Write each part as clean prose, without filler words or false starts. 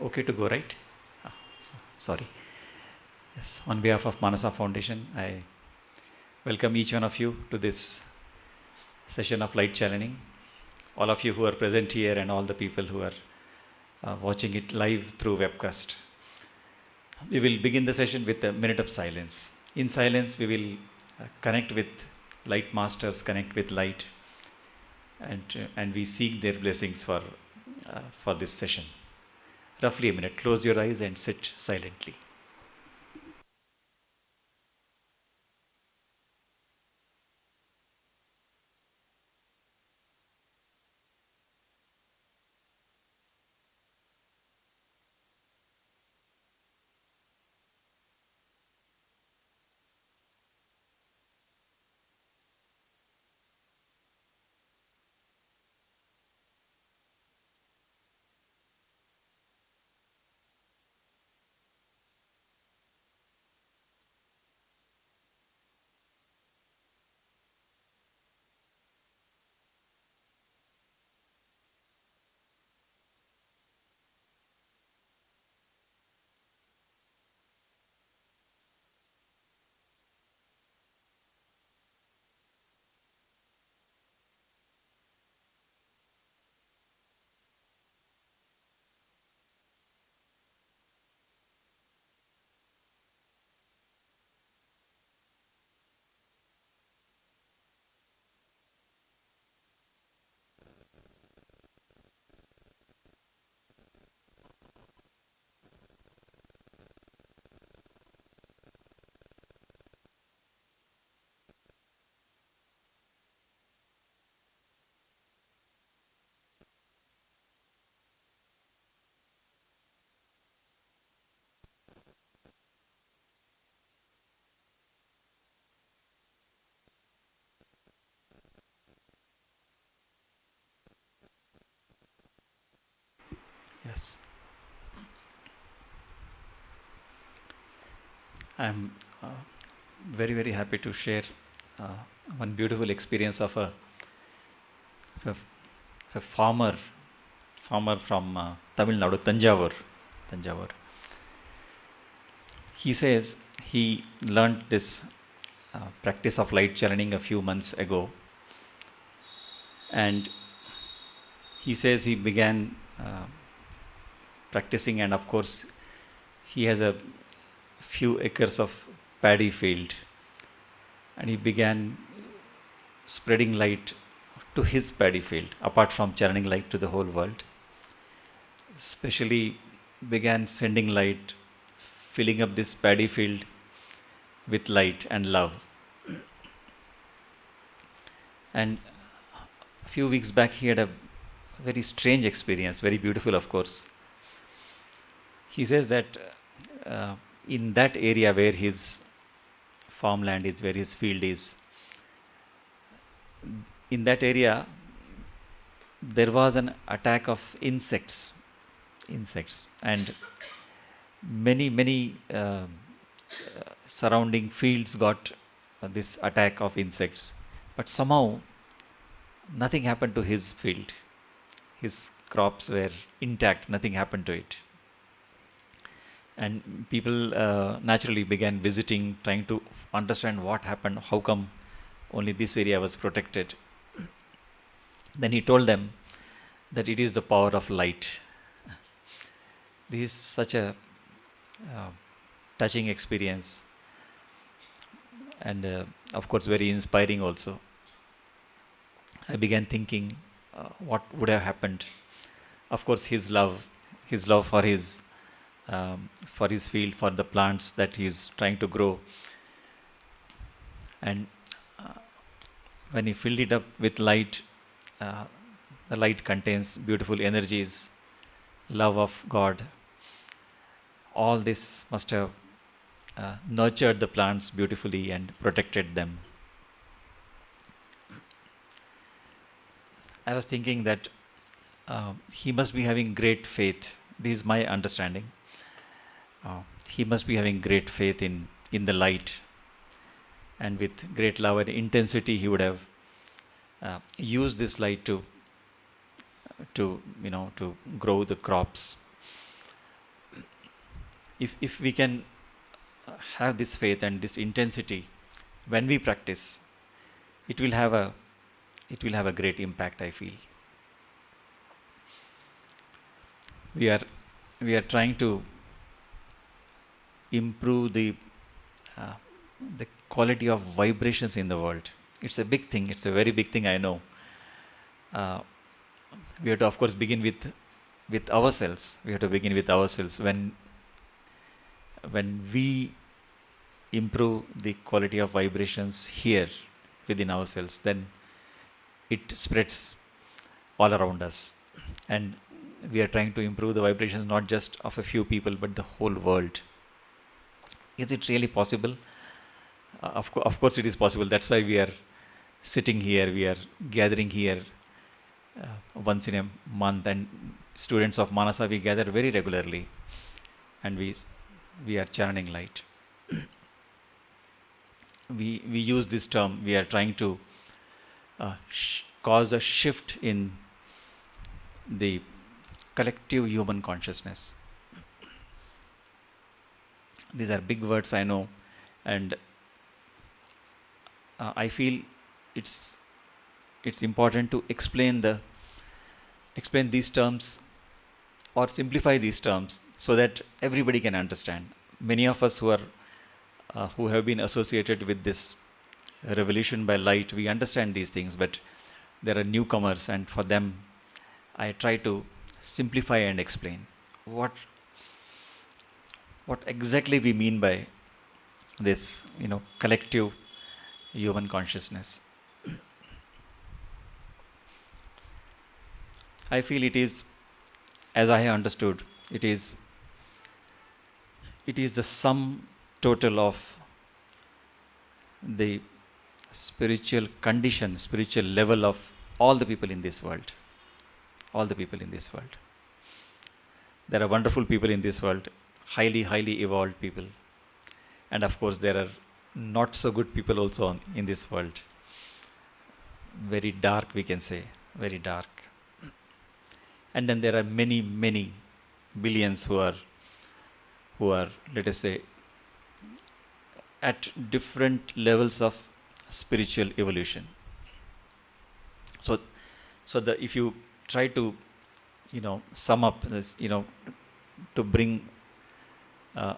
Okay to go, right? Ah, sorry. Yes, on behalf of Manasa Foundation, I welcome each one of you to this session of light channeling. All of you who are present here and all the people who are watching it live through webcast. We will begin the session with a minute of silence. In silence, we will connect with light masters, connect with light, and we seek their blessings for this session. Roughly a minute. Close your eyes and sit silently. Yes. I'm very, very happy to share uh, one beautiful experience of of a farmer from Tamil Nadu, Tanjavur. He says he learned this practice of light channeling a few months ago, and he says he began practicing, and of course, he has a few acres of paddy field, and he began spreading light to his paddy field, apart from channeling light to the whole world. Especially began sending light, filling up this paddy field with light and love. And a few weeks back, he had a very strange experience, very beautiful, of course. He says that in that area where his farmland is, where his field is, in that area, there was an attack of insects, and many surrounding fields got this attack of insects, but somehow nothing happened to his field. His crops were intact, nothing happened to it. And people naturally began visiting, trying to understand what happened, how come only this area was protected. Then he told them that it is the power of light. This is such a uh, touching experience, and of course very inspiring also. I began thinking what would have happened. Of course, his love for his field, for the plants that he is trying to grow, and when he filled it up with light, uh, the light contains beautiful energies, love of God. All this must have nurtured the plants beautifully and protected them. I was thinking that he must be having great faith. This is my understanding. He must be having great faith in the light, and with great love and intensity, he would have used this light to grow the crops. if we can have this faith and this intensity when we practice, it will have a great impact, I feel. We are trying to improve uh, the quality of vibrations in the world. It's a big thing. It's a very big thing, I know. Uh, we have to, of course, begin with ourselves. We have to begin with ourselves. When we improve the quality of vibrations here within ourselves, then it spreads all around us. And we are trying to improve the vibrations not just of a few people but the whole world. Is it really possible? Of course it is possible. That's why we are sitting here, we are gathering here once in a month, and students of Manasa, we gather very regularly, and we are channeling light. We use this term. We are trying to cause a shift in the collective human consciousness. These are big words, I know, and I feel it's important to explain these terms or simplify these terms so that everybody can understand. Many of us who have been associated with this revolution by light, we understand these things, but there are newcomers, and for them I try to simplify and explain what exactly we mean by this, collective human consciousness. I feel it is, as I have understood, it is the sum total of the spiritual condition, spiritual level of all the people in this world. All the people in this world. There are wonderful people in this world, highly, highly evolved people. And of course, there are not so good people also in this world. Very dark, we can say, very dark. And then there are many, many billions who are, let us say, at different levels of spiritual evolution. So if you try to, sum up this, to bring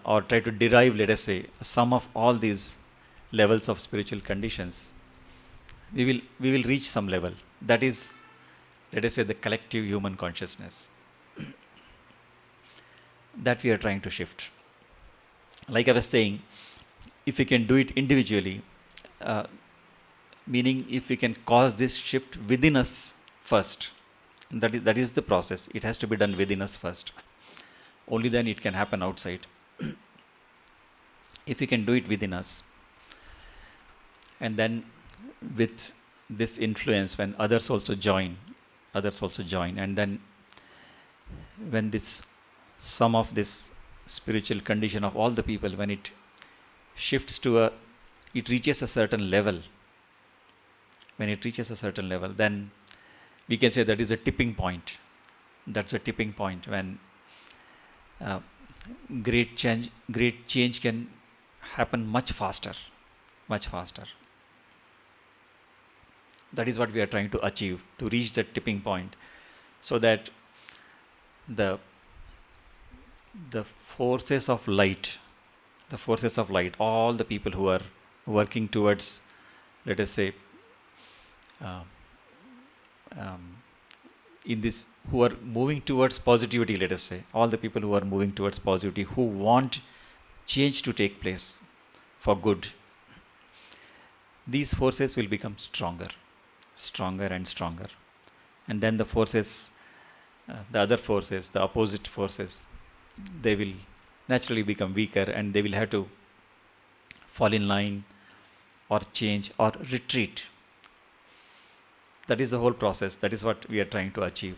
or try to derive, let us say, a sum of all these levels of spiritual conditions, we will reach some level. That is, let us say, the collective human consciousness that we are trying to shift. Like I was saying, if we can do it individually, meaning if we can cause this shift within us first, that is the process. It has to be done within us first. Only then it can happen outside. If we can do it within us, and then with this influence, when others also join, and then when this sum of this spiritual condition of all the people, when it shifts it reaches a certain level. When it reaches a certain level, then we can say that is a tipping point. That's a tipping point when great change can happen much faster. That is what we are trying to achieve, to reach that tipping point, so that the forces of light, all the people who are working towards, let us say, who are moving towards positivity, let us say, all the people who are moving towards positivity, who want change to take place for good, these forces will become stronger and stronger. And then the forces, the other forces, the opposite forces, they will naturally become weaker, and they will have to fall in line or change or retreat. That is the whole process. That is what we are trying to achieve.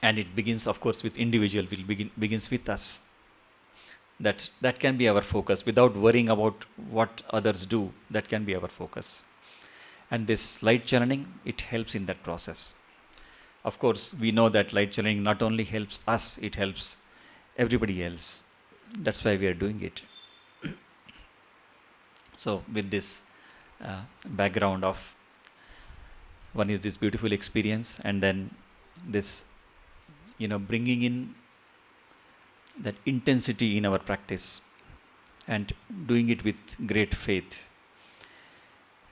And it begins, of course, with individual. Begins with us. That can be our focus. Without worrying about what others do, that can be our focus. And this light channeling, it helps in that process. Of course, we know that light channeling not only helps us, it helps everybody else. That's why we are doing it. So, with this background of one is this beautiful experience, and then this, bringing in that intensity in our practice and doing it with great faith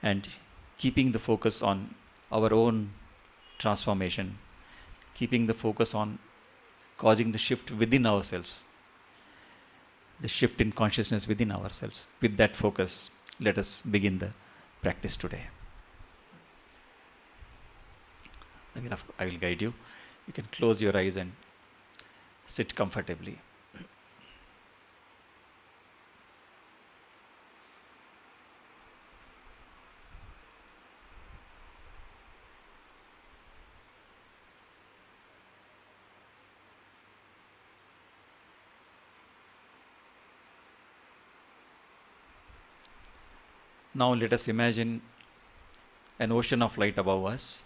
and keeping the focus on our own transformation, keeping the focus on causing the shift within ourselves, the shift in consciousness within ourselves. With that focus, let us begin the practice today. I will guide you. You can close your eyes and sit comfortably. Now let us imagine an ocean of light above us.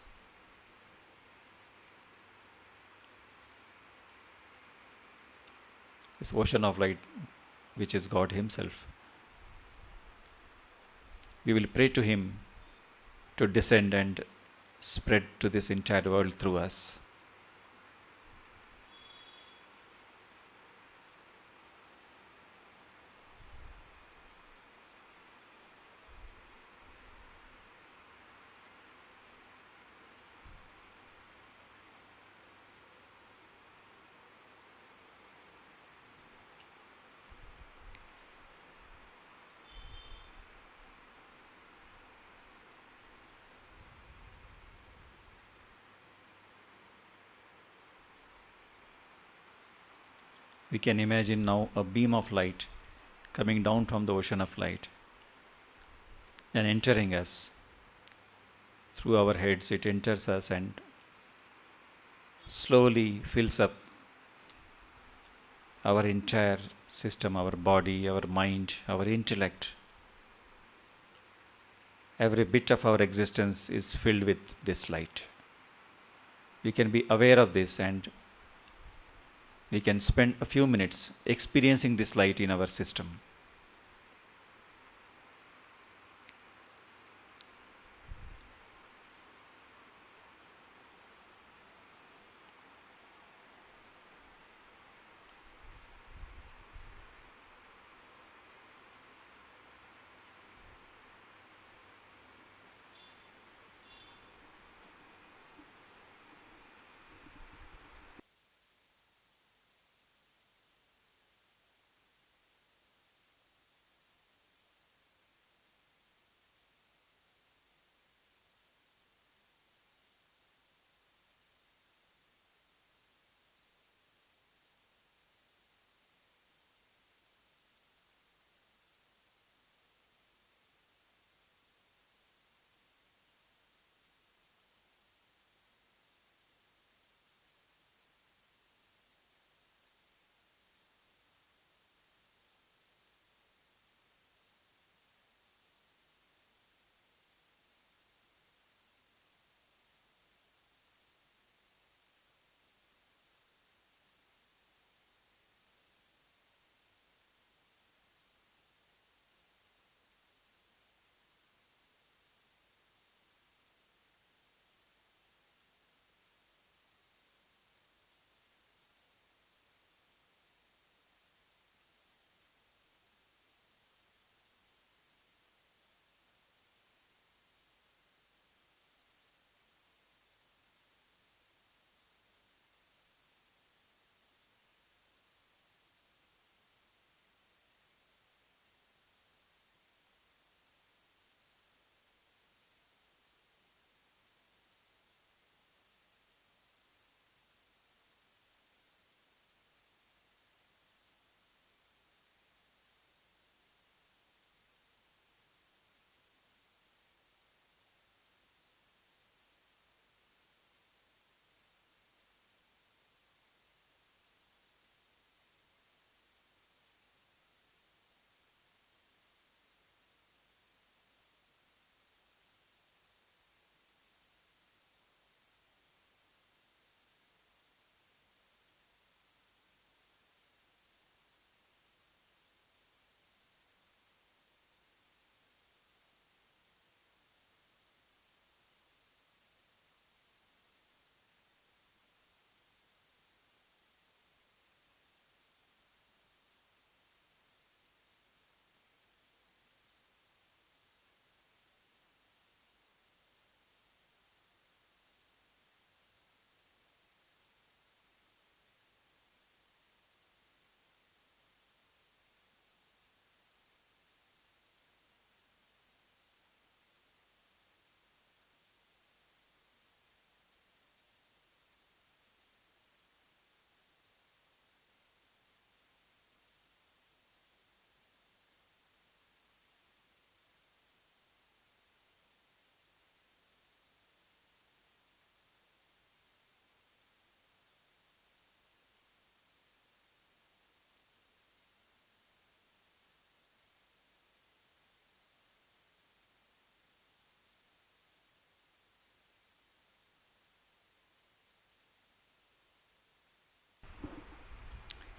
This ocean of light, which is God Himself. We will pray to Him to descend and spread to this entire world through us. We can imagine now a beam of light coming down from the ocean of light and entering us through our heads. It enters us and slowly fills up our entire system, our body, our mind, our intellect. Every bit of our existence is filled with this light. We can be aware of this, and we can spend a few minutes experiencing this light in our system.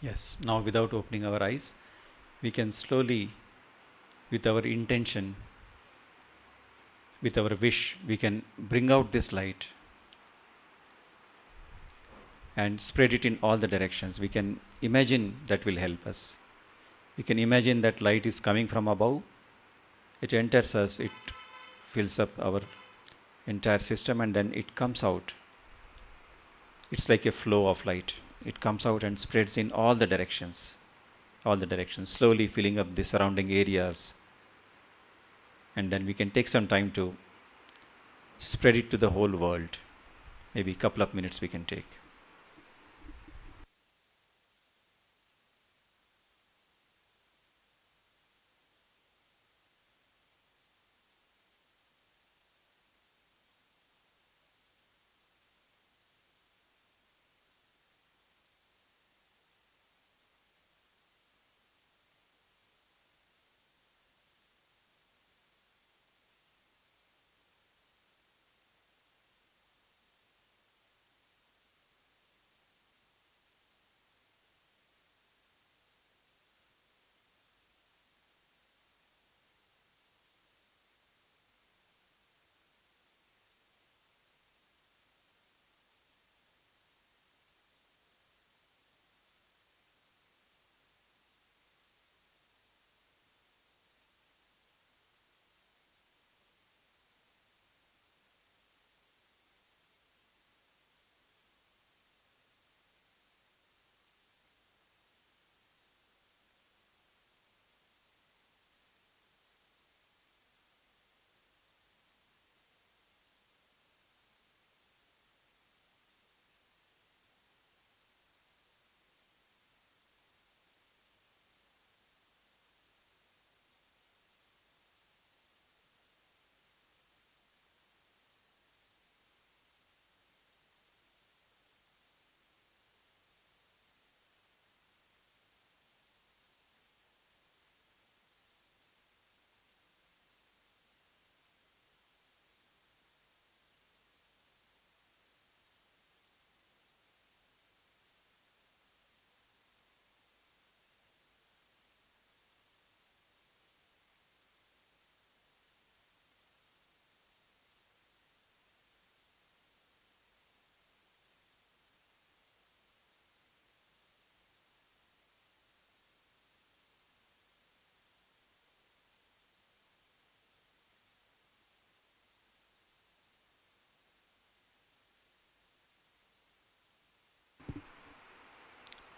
Yes, now without opening our eyes, we can slowly, with our intention, with our wish, we can bring out this light and spread it in all the directions. We can imagine that will help us. We can imagine that light is coming from above, it enters us, it fills up our entire system, and then it comes out. It's like a flow of light. It comes out and spreads in all the directions, slowly filling up the surrounding areas. And then we can take some time to spread it to the whole world. Maybe a couple of minutes we can take.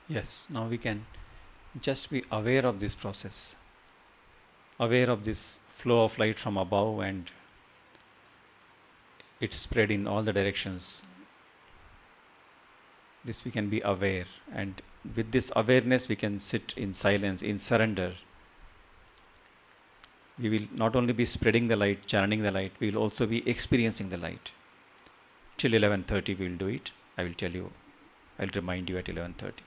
Yes, now we can just be aware of this process, aware of this flow of light from above, and it's spread in all the directions. This we can be aware, and with this awareness, we can sit in silence, in surrender. We will not only be spreading the light, channeling the light, we will also be experiencing the light. Till 11:30 we will do it. I will tell you, I'll remind you at 11:30.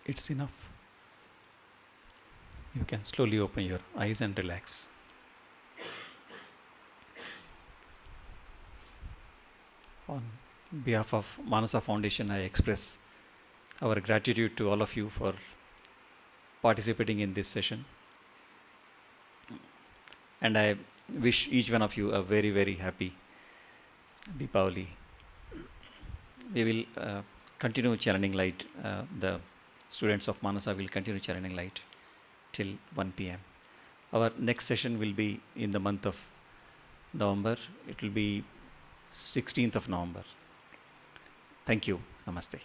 it's enough. You can slowly open your eyes and relax. On behalf of Manasa Foundation, I express our gratitude to all of you for participating in this session. And I wish each one of you a very, very happy Deepavali. We will continue channeling light. The students of Manasa will continue channeling light till 1 p.m. Our next session will be in the month of November. It will be 16th of November. Thank you. Namaste.